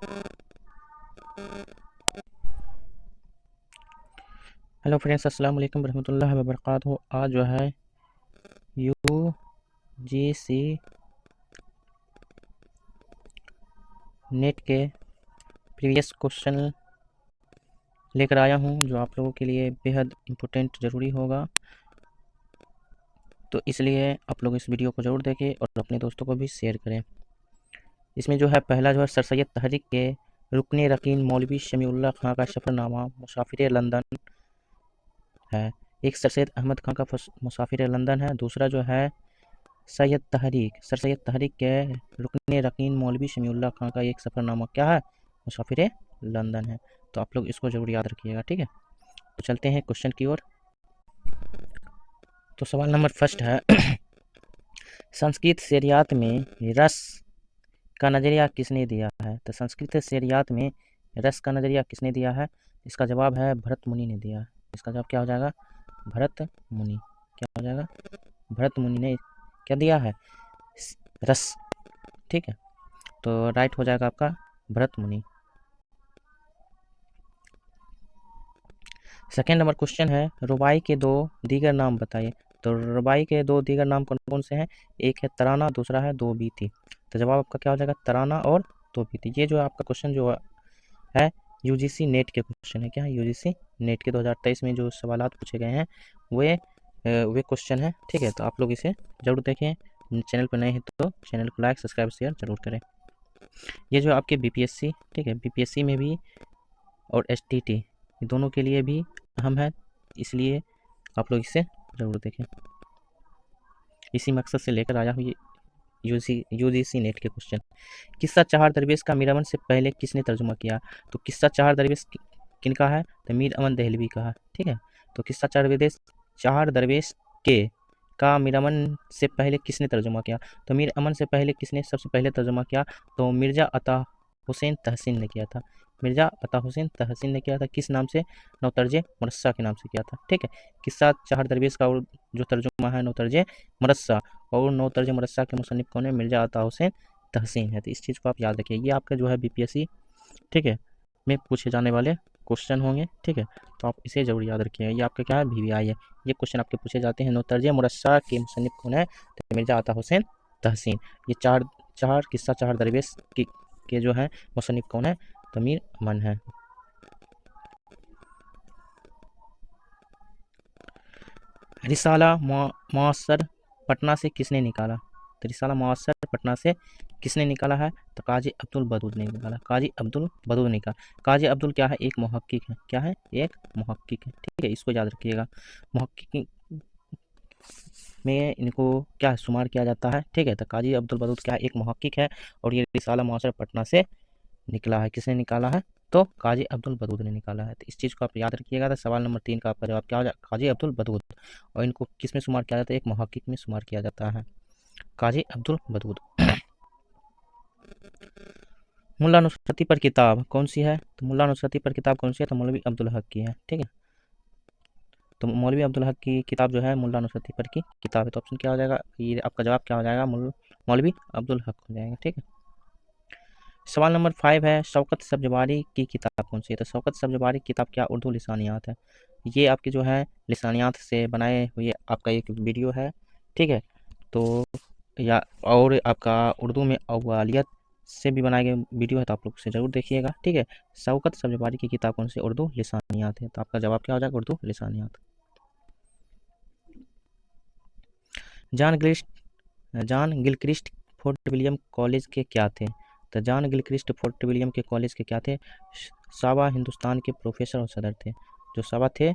Hello friends, अस्सलाम वालेकुम रहमतुल्लाहि व बरकातहू। आज जो है यूजीसी नेट के प्रीवियस क्वेश्चन लेकर आया हूं, जो आप लोगों के लिए बेहद इम्पोर्टेंट ज़रूरी होगा। तो इसलिए आप लोग इस वीडियो को ज़रूर देखें और अपने दोस्तों को भी शेयर करें। इसमें जो है पहला जो है सर सैयद तहरीक के रुकने रकीन मौलवी शमीउल्लाह खां का सफ़रनामा मुसाफिर लंदन है। एक सर सैयद अहमद खां का मुसाफिर लंदन है। दूसरा जो है सर सैयद तहरीक के रुकने रकीन मौलवी शमीउल्लाह खां का एक सफ़रनामा क्या है? मुसाफिर लंदन है। तो आप लोग इसको ज़रूर याद रखिएगा, ठीक है। तो चलते हैं क्वेश्चन की ओर। तो सवाल नंबर फर्स्ट है संस्कृत शेरियात में रस का नज़रिया किसने दिया है? तो संस्कृत शेरियात में रस का नज़रिया किसने दिया है? इसका जवाब है भरत मुनि ने दिया है। इसका जवाब क्या हो जाएगा? भरत मुनि। क्या हो जाएगा? भरत मुनि ने क्या दिया है? रस, ठीक है। तो राइट हो जाएगा आपका भरत मुनि। सेकेंड नंबर क्वेश्चन है रुबाई के दो दीगर नाम बताइए। तो रुबाई के दो दीगर नाम कौन कौन से हैं? एक है तराना, दूसरा है दो बीती। तो जवाब आपका क्या हो जाएगा? तराना और दो बीती। ये जो आपका क्वेश्चन जो है यूजीसी नेट के क्वेश्चन है। क्या है? यूजीसी नेट के 2023 में जो सवालात पूछे गए हैं वे क्वेश्चन है, ठीक है। तो आप लोग इसे ज़रूर देखें। चैनल पर नए हैं तो चैनल को लाइक सब्सक्राइब शेयर जरूर करें। ये जो आपके बीपीएससी, ठीक है, बीपीएससी में भी और एसटीटी दोनों के लिए भी अहम है, इसलिए आप लोग इसे ज़रूर देखें। इसी मकसद से लेकर आया हूँ ये यूजीसी नेट के क्वेश्चन। किस्सा चार दरवेश का मीर अमन से पहले किसने तर्जुमा किया? तो किस्सा चार दरवेश किनका है? तो मीर अमन दहलवी का है, ठीक है। तो किस्सा चार दरवेश के का मीर अमन से पहले किसने तर्जुमा किया? तो मीर अमन से पहले किसने सबसे पहले तर्जुमा किया? तो मिर्ज़ा अता हुसैन तहसीन ने किया था। मिर्ज़ा अता हुसैन तहसीन ने किया था। किस नाम से? नौतर्जे मुरस्सा के नाम से किया था, ठीक है। किस्सा चार दरवेश का जो तर्जुमा है नौतर्जे मुरस्सा, और नौतर्जे मुरस्सा के मुसन्निफ कौन है? मिर्ज़ा अता हुसैन तहसीन है। तो इस चीज़ को आप याद रखिए। ये आपका जो है बीपीएससी, ठीक है, में पूछे जाने वाले क्वेश्चन होंगे, ठीक है। तो आप इसे ज़रूर याद रखिएगा। ये आपका क्या है? वीवीआई है। ये क्वेश्चन आपके पूछे जाते हैं। नौतर्जे मुरस्सा के मुसन्निफ कौन है? तो मिर्ज़ा अता हुसैन तहसीन। ये चार चार किस्सा चार दरवेश के जो है मुसन्निफ कौन है? तो मीर अमन है। रिसाला मुअस्सर पटना से किसने निकाला? तो रिसाला मुअस्सर पटना से किसने निकाला है? तो काजी अब्दुल बदूद ने निकाला। काजी अब्दुल बदूद ने निकाला। काजी अब्दुल क्या है? एक मुहक्किक है। क्या है? एक मुहक्किक है, ठीक है। इसको याद रखिएगा। मुहक्किक में इनको क्या शुमार किया जाता है, ठीक है। तो काजी अब्दुल बदूद क्या है? एक मुहक्किक है। और ये रिसाला मुअस्सर पटना से निकला है। किसने निकाला है? तो काजी अब्दुल बदूद ने निकाला है। तो इस चीज़ को आप याद रखिएगा। तो सवाल नंबर 3 का आपका जवाब क्या हो जाए? काजी अब्दुल बदूद। और इनको किस में शुमार किया जाता है? एक मुहक्किक में शुमार किया जाता है, काजी अब्दुल बदूद। मुल्ला नुसरती पर किताब कौन सी है? तो मुल्ला नुसरती पर किताब कौन सी है? तो मौलवी अब्दुल हक की है, ठीक है। तो मौलवी अब्दुल हक की किताब जो है मुल्ला नुसरती पर की किताब है। तो ऑप्शन क्या हो जाएगा? ये आपका जवाब क्या हो जाएगा? मौलवी अब्दुल हक हो जाएगा, ठीक है। सवाल नंबर 5 है शौकत सब्जवारी की किताब कौन सी है? तो शौकत सब्जवारी की किताब क्या? उर्दू लिसानियात है। ये आपकी जो है लिसानियात से बनाए हुए आपका एक वीडियो है, ठीक है। तो या और आपका उर्दू में अव्वालियत से भी बनाए गए वीडियो है, तो आप लोग उसे ज़रूर देखिएगा, ठीक है। शौकत सब्जवारी की किताब कौन सी? उर्दू लिसानियात है। तो आपका जवाब क्या हो जाएगा? उर्दू लिसानियात। John Gilchrist Fort William college के क्या थे? तो जॉन गिलक्रिस्ट फोर्ट विलियम के कॉलेज के क्या थे? साबा हिंदुस्तान के प्रोफेसर और सदर थे। जो साबा थे,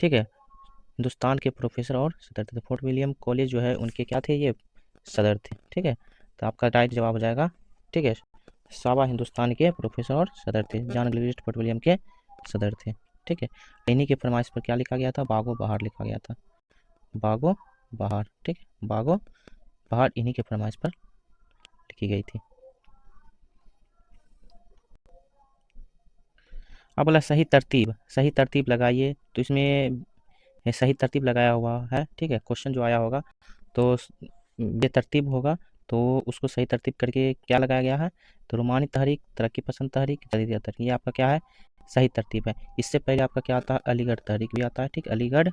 ठीक है, हिंदुस्तान के प्रोफेसर और सदर थे। तो फोर्ट विलियम कॉलेज जो है उनके क्या थे? ये सदर थे, ठीक है। तो आपका राइट जवाब हो जाएगा, ठीक है। साबा हिंदुस्तान के प्रोफेसर और सदर थे। जॉन गिलक्रिस्ट फोर्ट विलियम के सदर थे, ठीक है। इन्हीं के फरमाइश पर क्या लिखा गया था? बागो बहार लिखा गया था। बागो बहार, ठीक है। बागो बहार इन्हीं के फरमाइश पर लिखी गई थी। अब बोला सही तरतीब लगाइए। तो इसमें सही तरतीब लगाया हुआ है, ठीक है। क्वेश्चन जो आया होगा तो ये तरतीब होगा तो उसको सही तरतीब करके क्या लगाया गया है, तो रुमानी तहरीक, तरक्की पसंद तहरीक, जदीदियत तहरीक, ये आपका क्या है, सही तरतीब है। इससे पहले आपका क्या आता है, अलीगढ़ तहरीक भी आता है, ठीक, अलीगढ़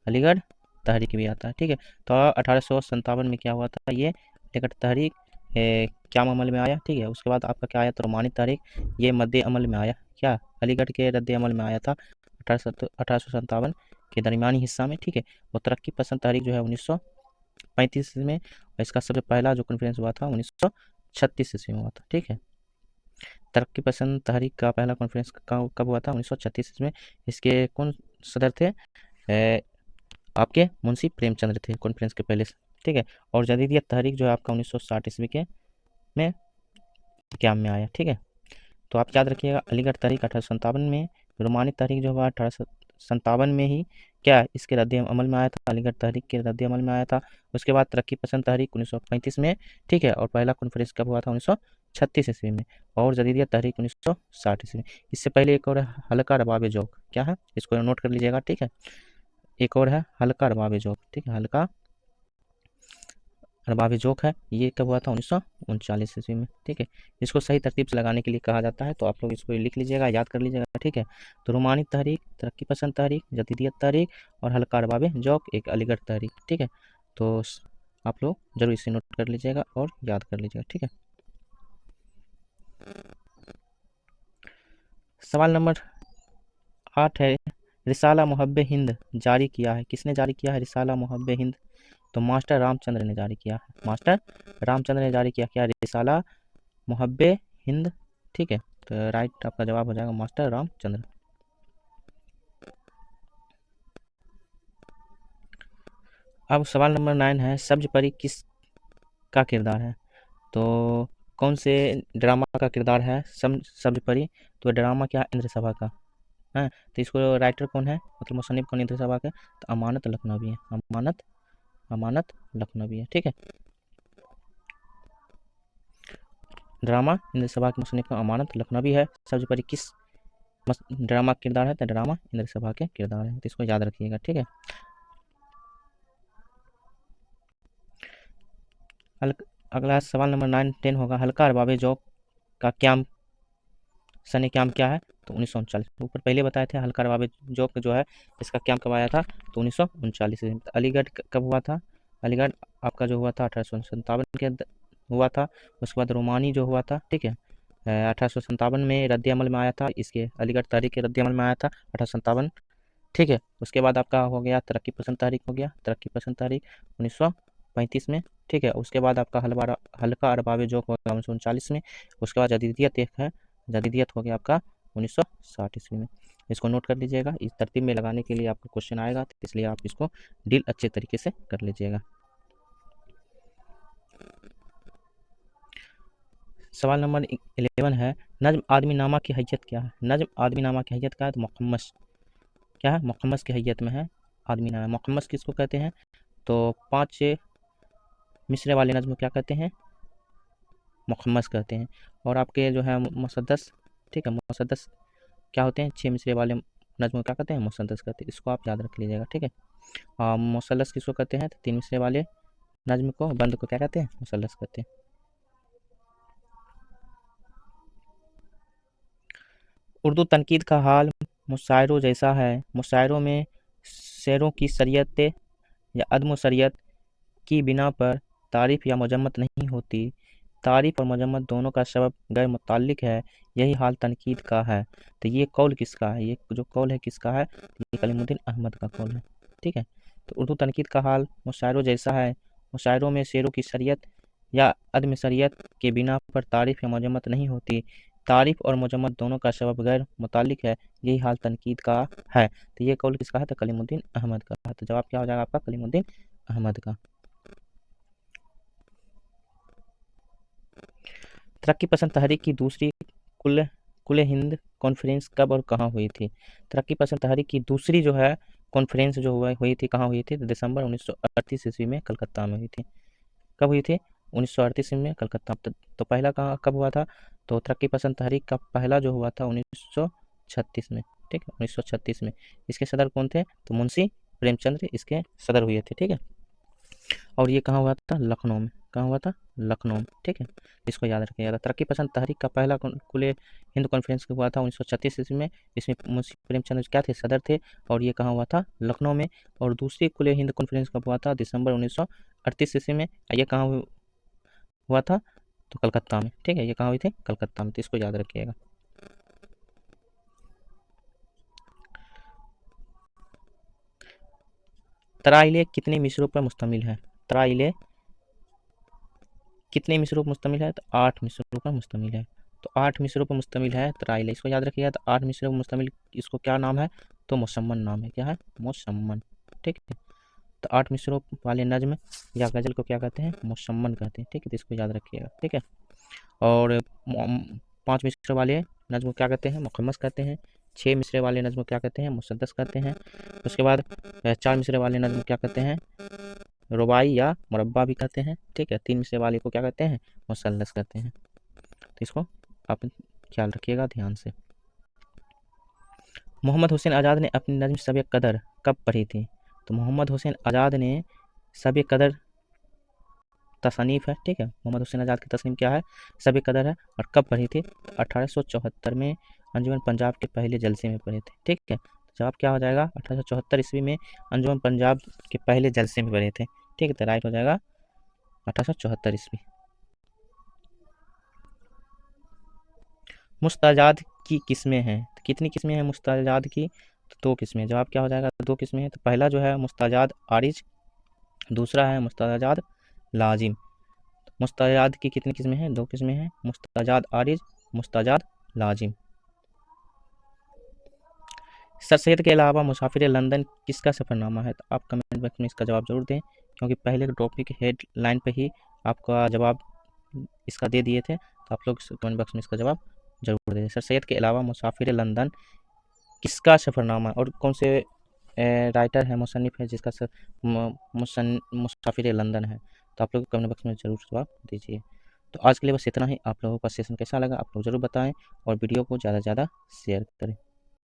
अलीगढ़ तहरीक भी आता है, ठीक है। तो 1857 में क्या हुआ था, ये अलीगढ़ तहरीक क्या अमल में आया, ठीक है। उसके बाद आपका क्या आया, तो रुमानी तहरीक, ये मध्य अमल में आया, क्या, अलीगढ़ के रद्द अमल में आया था 1857 के दरमियानी हिस्सा में, ठीक है। और तरक्की पसंद तहरीक जो है 1935 में, और इसका सबसे पहला जो कॉन्फ्रेंस हुआ था 1936 ईस्वी में हुआ था, ठीक है। तरक्की पसंद तहरीक का पहला कॉन्फ्रेंस कब हुआ था, 1936 में। इसके कौन सदर थे, आपके मुंशी प्रेमचंद्र थे कॉन्फ्रेंस के पहले, ठीक है। और जदीदियत तहरीक जो है आपका 1960 ईस्वी के में क्या में आया, ठीक है। तो आप याद रखिएगा, अलीगढ़ तहरीक 1857 में, रुमानी तहरीक जो हुआ 1857 में ही क्या इसके रद्द अमल में आया था, अलीगढ़ तहरीक के रद्द अमल में आया था। उसके बाद तरक्की पसंद तहरीक 1935 में, ठीक है। और पहला कॉन्फ्रेंस कब हुआ था, 1936 ईस्वी में। और जदीदियत तहरीक 1960 ईस्वी में। इससे पहले एक और हल्का रबाब जोक, क्या है, इसको नोट कर लीजिएगा, ठीक है। एक और है हल्का रबाब जोक, ठीक है, हल्का रबाब जोक है, ये कब हुआ था, 1939 ईस्वी में, ठीक है। इसको सही तरतीब से लगाने के लिए कहा जाता है, तो आप लोग इसको लिख लीजिएगा, याद कर लीजिएगा, ठीक है। तो रुमानी तहरीक, तरक्की पसंद तहरीक, जदीदियत तहरीक और हल्का रबाब जोक, एक अलीगढ़ तहरीक, ठीक है। तो आप लोग जरूर इसे नोट कर लीजिएगा और याद कर लीजिएगा, ठीक है। सवाल नंबर 8 है, रिसाला मुहब्बे हिंद जारी किया है, किसने जारी किया है रिसाला मुहब्बे हिंद, तो मास्टर रामचंद्र ने जारी किया है, मास्टर रामचंद्र ने जारी किया क्या, रिसाला मुहब्बे हिंद, ठीक है। तो राइट आपका जवाब हो जाएगा मास्टर रामचंद्र। अब सवाल नंबर 9 है, सब्ज परी किस का किरदार है, तो कौन से ड्रामा का किरदार है सब्ज परी, तो ड्रामा क्या, इंद्र सभा का है। तो इसको राइटर कौन है, मतलब मुसन्निफ कौन इंद्र सभा का, तो अमानत लखनवी है, अमानत लखनवी है, ठीक है। ड्रामा इंद्र सभा के मुसन्निफ का अमानत लखनवी है। सब्ज परी किस ड्रामा किरदार है, तो ड्रामा इंद्र सभा के किरदार है, तो इसको याद रखिएगा, ठीक है। अगला सवाल नंबर 9 10 होगा, हल्का रबाब जोक का क्याम सने क्याम क्या है, तो 1939। ऊपर पहले बताए थे हल्का रबाब जोक जो है इसका क्याम कब आया था, तो 1939 में। अलीगढ़ कब हुआ था, अलीगढ़ आपका जो हुआ था 1857 के हुआ था। उसके बाद रोमानी जो हुआ था, ठीक है, 1857 में रद्द अमल में आया था, इसके अलीगढ़ तहरीक के रद्द अमल में आया था 1857, ठीक है। उसके बाद आपका हो गया तरक्की पसंद तहरीक, हो गया तरक्की पसंद तहरीक 1935 में, ठीक है। उसके बाद आपका हल्का रबाब जोक हो गया 1939 में। उसके बाद जदीदियत एक है, जदीदियत हो गया आपका 1960 ईस्वी में। इसको नोट कर लीजिएगा, इस तरतीब में लगाने के लिए आपको क्वेश्चन आएगा, तो इसलिए आप इसको डील अच्छे तरीके से कर लीजिएगा। सवाल नंबर 11 है, नज्म आदमी नामा की हैसियत क्या है, नज्म आदमी नामा की हैसियत क्या है, तो मुखम्मस क्या है, मुखम्मस की हैसियत में है आदमी नामा। मुखम्मस किसको कहते हैं, तो 5 मिसरे वाले नज्म क्या कहते हैं, मुखम्मस कहते हैं। और आपके जो है मुसद्दस, ठीक है, मुसद्दस क्या होते हैं, 6 मिसरे वाले नज्म क्या कहते हैं, मुसद्दस कहते हैं, इसको आप याद रख लीजिएगा, ठीक है। और मुसल्लस किसको कहते हैं, तो 3 मिसरे वाले नज्म को, बंद को क्या कहते हैं, मुसल्लस कहते हैं। उर्दू तनकीद का हाल मुशायरों जैसा है, मुशायरों में शेरों की शरीयत या अदम शरीयत की बिना पर तारीफ़ या मजम्मत नहीं होती, तारीफ़ और मजम्मत दोनों का सबब गैर मुताल्लिक है, यही हाल तनकीद का है। तो ये कौल किसका है, ये जो कौल है किसका है, ये कलीमुद्दीन अहमद का कौल है, ठीक है। तो उर्दू तनकीद का हाल मुशायरों जैसा है, मुशायरों में शेरों की शरीयत या अदम शरीयत के बिना पर तारीफ़ या मजम्मत नहीं होती, तारीफ़ और मजम्मत दोनों का सबब गैर मुताल्लिक है, यही हाल तनकीद का है। तो ये कौल किसका है, तो कलीमुद्दीन अहमद का है। तो जवाब क्या हो जाएगा आपका, कलीमुद्दीन अहमद का। तरक्की पसंद तहरीक की दूसरी कुल कुल हिंद कॉन्फ्रेंस कब और कहाँ हुई थी, तरक्की पसंद तहरीक की दूसरी जो है कॉन्फ्रेंस जो हुई थी, कहाँ हुई थी, तो दिसंबर 1938 ईस्वी में कलकत्ता में हुई थी। कब हुई थी, 1938 में कलकत्ता। तो पहला कहाँ कब हुआ था, तो तरक्की पसंद तहरीक का पहला जो हुआ था 1936 में, ठीक है, 1936 में। इसके सदर कौन थे, तो मुंशी प्रेमचंद्र इसके सदर हुए थे, ठीक है। और ये कहाँ हुआ था, लखनऊ में, कहाँ हुआ था? लखनऊ में। ठीक है, इसको याद रखिएगा। तरक्की पसंद तहरीक का पहला कुल हिंद कॉन्फ्रेंस हुआ था 1936 ईस्वी में। इसमें मुंशी प्रेमचंद क्या थे? सदर थे। और ये कहाँ हुआ था? लखनऊ में। और दूसरी कुल हिंद कॉन्फ्रेंस कब हुआ था? दिसंबर 1938 ईस्वी में। ये कहाँ हुआ था? तो कलकत्ता में। ठीक है, ये कहाँ हुई थी? कलकत्ता में। तो इसको याद रखिएगा। तराइले कितने मिसरों पर मुश्तमिल है? तराइले कितने मिसरों पर मुश्तमिल है? तो 8 मिसरों पर मुश्तमिल है। तो 8 मिसरों पर मुश्तमिल है तराइले, इसको याद रखिएगा। तो 8 मिसरों पर मुश्तमिल, इसको क्या नाम है? तो मुसम्मन नाम है। क्या है? मुसम्मन। ठीक है, तो 8 मिसरों वाले नज्म या गज़ल को क्या कहते हैं? मुसम्मन कहते हैं। ठीक है, तो इसको याद रखिएगा। ठीक है, और 5 मिसरों वाले नज्म को क्या कहते हैं? मुखम्मस कहते हैं। 6 मिसरे वाले नज्म को क्या कहते हैं? मुसद्दस कहते हैं। उसके बाद 4 मिसरे वाले नज्म को क्या कहते हैं? रुबाई या मुरब्बा भी कहते हैं। ठीक है, 3 मिसरे वाले को क्या कहते हैं? मुसल्लस कहते हैं। तो इसको आप ख्याल रखिएगा ध्यान से। मोहम्मद हुसैन आज़ाद ने अपनी नज़्म शब कदर कब पढ़ी थी? तो मोहम्मद हुसैन आज़ाद ने शब कदर तसनीफ़ है। ठीक है, मोहम्मद हुसैन आज़ाद की तसनीफ़ क्या है? शब कदर है। और कब पढ़ी थी? तो 1874 में अंजुमन पंजाब के पहले जलसे में पढ़े थे। ठीक है, जवाब क्या हो जाएगा? 1874 ईस्वी में अंजुमन पंजाब के पहले जलसे में पढ़े थे। ठीक है, तो राइट हो जाएगा 1874 ईस्वी। मुस्ताजाद की किस्में हैं? तो कितनी किस्में हैं मुस्ताजाद की? तो 2 किस्में। जवाब क्या हो जाएगा? 2 किस्में हैं। तो पहला जो है मुस्ताजाद आरिज, दूसरा है मुस्ताजाद लाजिम। मुस्ताजाद की कितनी किस्में हैं? 2 किस्में हैं, मुस्ताजाद आरिज, मुस्ताजाद लाजिम। सर सैयद के अलावा मुसाफिर लंदन किसका सफ़रनामा है? तो आप कमेंट बॉक्स में इसका जवाब जरूर दें, क्योंकि पहले के टॉपिक हेडलाइन पे ही आपका जवाब इसका दे दिए थे। तो आप लोग कमेंट बॉक्स में इसका जवाब जरूर दें। सर सैयद के अलावा मुसाफिर लंदन किसका सफ़रनामा, और कौन से राइटर है, मुसन्निफ़ है जिसका मुसाफिर लंदन है? तो आप लोग कमेंट बॉक्स में ज़रूर जवाब दीजिए। तो आज के लिए बस इतना ही। आप लोगों का सेशन कैसा लगा आप लोग ज़रूर बताएं, और वीडियो को ज़्यादा से ज़्यादा शेयर करें।